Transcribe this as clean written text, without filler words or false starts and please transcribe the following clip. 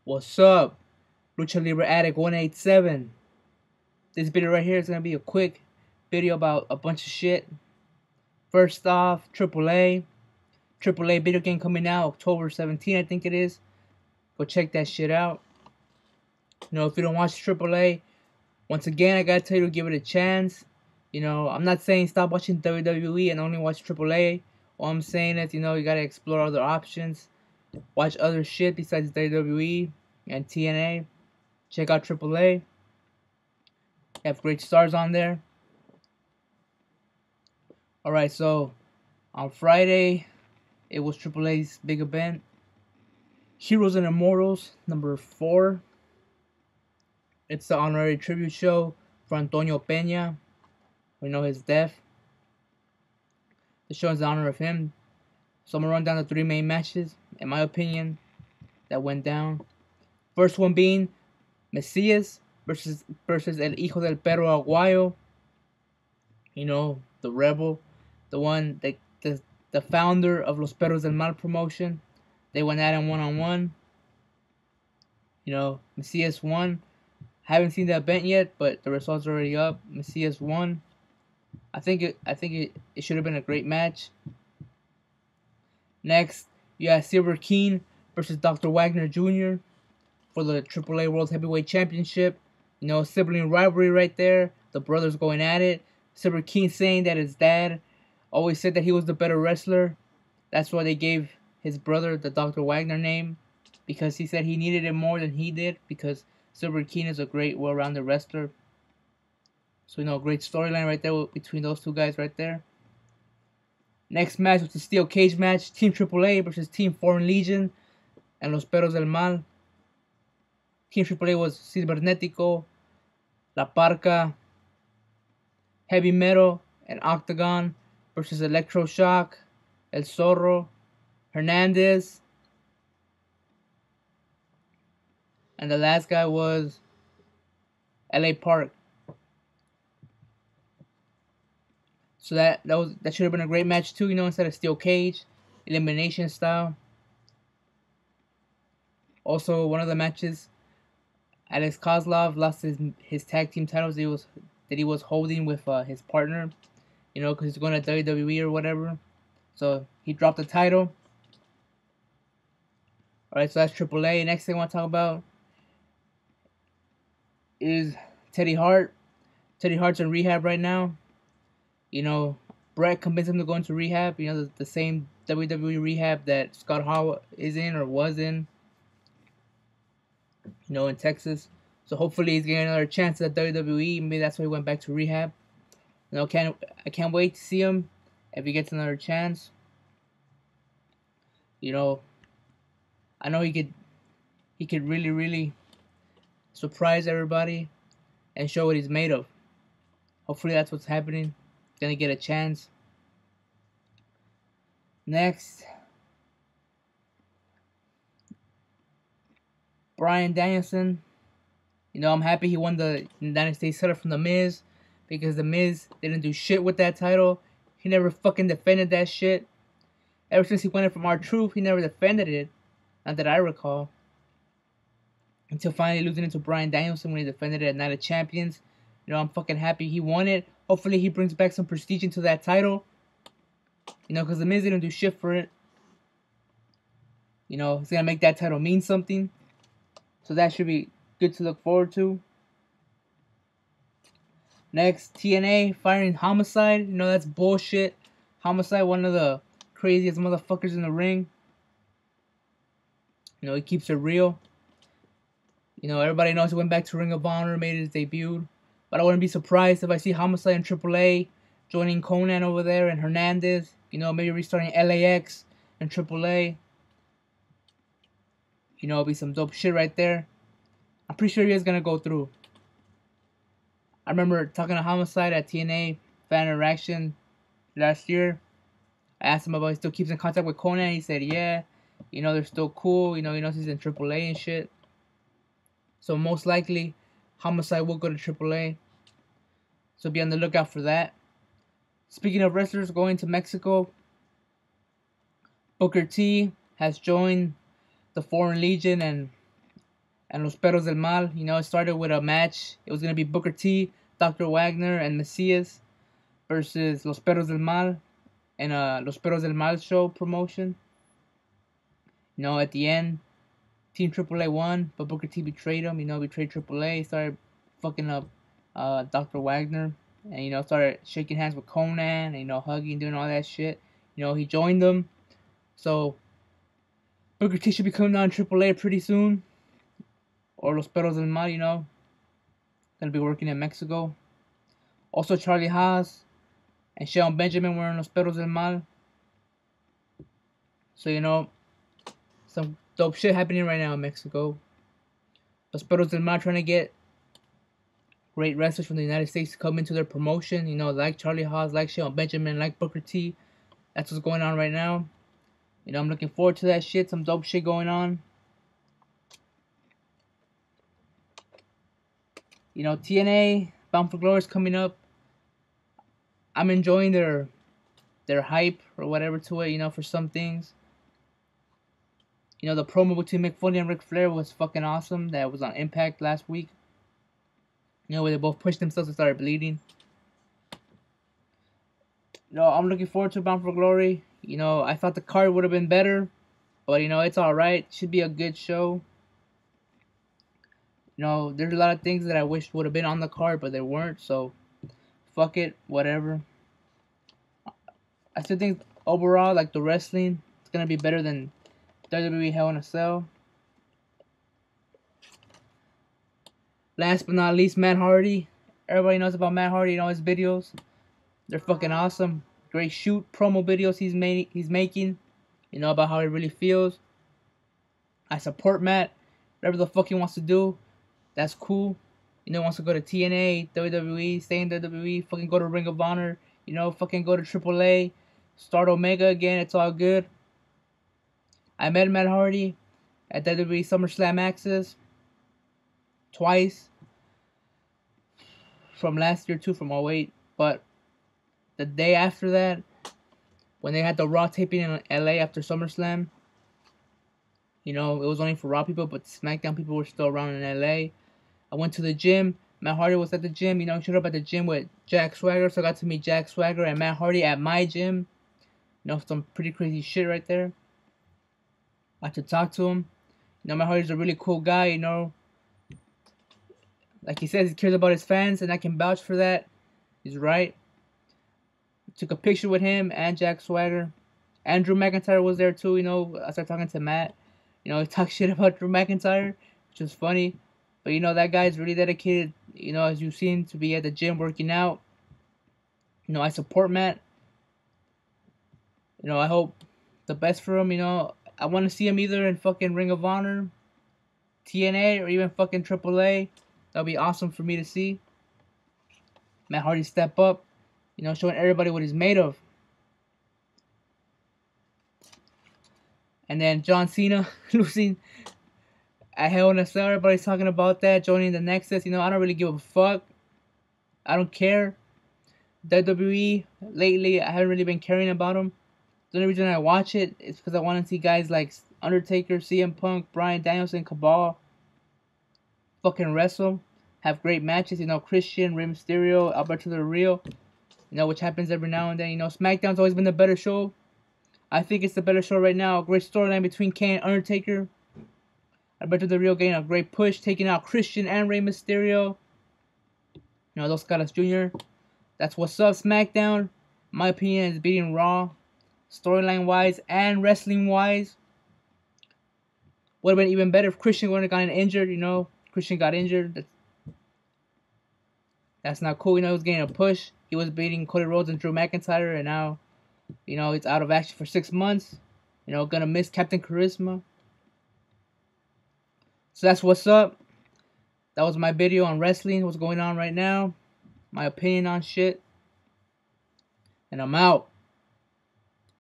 What's up? Lucha Libre Addict 187. This video right here is going to be a quick video about a bunch of shit. First off, AAA video game coming out October 17, I think it is. Go check that shit out. You know, if you don't watch AAA, once again, I gotta tell you to give it a chance. You know, I'm not saying stop watching WWE and only watch AAA. All I'm saying is, you know, you gotta explore other options. Watch other shit besides WWE and TNA. Check out AAA. They have great stars on there. Alright, so on Friday, it was AAA's big event. Heroes and Immortals, number 4. It's the honorary tribute show for Antonio Peña. We know his death. The show is in honor of him. So I'm going to run down the 3 main matches, in my opinion, that went down. First one being Mesias versus El Hijo del Perro Aguayo. You know, the rebel. The one, the founder of Los Perros del Mal promotion. They went at him one-on-one. You know, Mesias won. Haven't seen the event yet, but the results are already up. Mesias won. I think it should have been a great match. Next, you have Silver King versus Dr. Wagner Jr. for the AAA World Heavyweight Championship. You know, sibling rivalry right there. The brothers going at it. Silver King saying that his dad always said that he was the better wrestler. That's why they gave his brother the Dr. Wagner name, because he said he needed it more than he did, because Silver King is a great, well-rounded wrestler. So, you know, great storyline right there between those two guys right there. Next match was the Steel Cage match. Team AAA versus Team Foreign Legion and Los Perros del Mal. Team AAA was Cibernetico, La Parca, Heavy Metal, and Octagon versus Electroshock, El Zorro, Hernandez. And the last guy was LA Park. So that should have been a great match too, you know, instead of Steel Cage, elimination style. Also, one of the matches, Alex Kozlov lost his tag team titles that he was holding with his partner, you know, because he's going to WWE or whatever. So he dropped the title. Alright, so that's AAA. Next thing I want to talk about is Teddy Hart. Teddy Hart's in rehab right now. You know, Brett convinced him to go into rehab. You know, the same WWE rehab that Scott Hall is in or was in. You know, in Texas. So hopefully he's getting another chance at WWE. Maybe that's why he went back to rehab. You know, I can't wait to see him if he gets another chance. You know, I know he could really, really surprise everybody and show what he's made of. Hopefully that's what's happening. Gonna get a chance. Next, Bryan Danielson. You know, I'm happy he won the United States title from The Miz, because The Miz didn't do shit with that title. He never fucking defended that shit. Ever since he won it from R-Truth, he never defended it. Not that I recall. Until finally losing it to Bryan Danielson when he defended it at Night of Champions. You know, I'm fucking happy he won it. Hopefully he brings back some prestige into that title. You know, because The Miz didn't do shit for it. You know, he's going to make that title mean something. So that should be good to look forward to. Next, TNA firing Homicide. You know, that's bullshit. Homicide, one of the craziest motherfuckers in the ring. You know, he keeps it real. You know, everybody knows he went back to Ring of Honor, made his debut. But I wouldn't be surprised if I see Homicide and AAA joining Conan over there and Hernandez. You know, maybe restarting LAX and AAA. You know, it'll be some dope shit right there. I'm pretty sure he is going to go through. I remember talking to Homicide at TNA Fan Interaction last year. I asked him about if he still keeps in contact with Conan. He said, yeah. You know, they're still cool. You know, he knows he's in AAA and shit. So most likely, Homicide will go to AAA. So be on the lookout for that. Speaking of wrestlers going to Mexico, Booker T has joined the Foreign Legion and and Los Perros del Mal. You know, it started with a match. It was gonna be Booker T, Dr. Wagner, and Messias versus Los Perros del Mal and Los Perros del Mal show promotion. You know, at the end, Team AAA won, but Booker T betrayed him. You know, betrayed AAA. Started fucking up Dr. Wagner, and you know, started shaking hands with Conan, and you know, hugging, doing all that shit. You know, he joined them. So Booker T should be coming down AAA pretty soon, or Los Perros del Mal. You know, gonna be working in Mexico. Also, Charlie Haas and Shelton Benjamin were in Los Perros del Mal. So you know, some dope shit happening right now in Mexico. Los Perros del Mal trying to get great wrestlers from the United States to come into their promotion. You know, like Charlie Haas, like Shelton Benjamin, like Booker T. That's what's going on right now. You know, I'm looking forward to that shit. Some dope shit going on. You know, TNA, Bound for Glory is coming up. I'm enjoying their hype or whatever to it, you know, for some things. You know, the promo between Mick Foley and Ric Flair was fucking awesome. That was on Impact last week. You know, where they both pushed themselves and started bleeding. You know, I'm looking forward to Bound for Glory. You know, I thought the card would have been better. But, you know, it's alright. Should be a good show. You know, there's a lot of things that I wish would have been on the card, but they weren't. So, fuck it. Whatever. I still think overall, like, the wrestling is going to be better than WWE Hell in a Cell. Last but not least, Matt Hardy. Everybody knows about Matt Hardy, you know, his videos. They're fucking awesome. Great shoot promo videos he's making. You know, about how he really feels. I support Matt. Whatever the fuck he wants to do, that's cool. You know, he wants to go to TNA, WWE, stay in WWE, fucking go to Ring of Honor. You know, fucking go to AAA, start Omega again. It's all good. I met Matt Hardy at WWE SummerSlam Access twice. From last year too, from 08. But the day after that, when they had the Raw taping in LA after SummerSlam, you know, it was only for Raw people, but SmackDown people were still around in LA. I went to the gym. Matt Hardy was at the gym. You know, I showed up at the gym with Jack Swagger, so I got to meet Jack Swagger and Matt Hardy at my gym. You know, some pretty crazy shit right there. I had to talk to him. You know, Matt Hardy's a really cool guy, you know. Like he says, he cares about his fans, and I can vouch for that. He's right. Took a picture with him and Jack Swagger. And Drew McIntyre was there too, you know. I started talking to Matt. You know, he talked shit about Drew McIntyre, which is funny. But, you know, that guy's really dedicated, you know, as you've seen, to be at the gym working out. You know, I support Matt. You know, I hope the best for him, you know. I want to see him either in fucking Ring of Honor, TNA, or even fucking AAA. That'll be awesome for me to see. Matt Hardy step up, you know, showing everybody what he's made of. And then John Cena losing at Hell in a Cell. Everybody's talking about that, joining the Nexus. You know, I don't really give a fuck. I don't care. WWE, lately, I haven't really been caring about them. The only reason I watch it is because I want to see guys like Undertaker, CM Punk, Bryan Danielson, Cabal fucking wrestle, have great matches. You know, Christian, Rey Mysterio, Alberto Del Rio. You know, which happens every now and then. You know, SmackDown's always been the better show. I think it's the better show right now. A great storyline between Kane and Undertaker. Alberto Del Rio getting a great push, taking out Christian and Rey Mysterio. You know, Dos Caras Jr. That's what's up, SmackDown. My opinion is beating Raw. Storyline-wise and wrestling-wise. Would have been even better if Christian wouldn't have gotten injured, you know. Christian got injured. That's not cool. You know, he was getting a push. He was beating Cody Rhodes and Drew McIntyre, and now, you know, he's out of action for 6 months. You know, gonna miss Captain Charisma. So that's what's up. That was my video on wrestling, what's going on right now. My opinion on shit. And I'm out.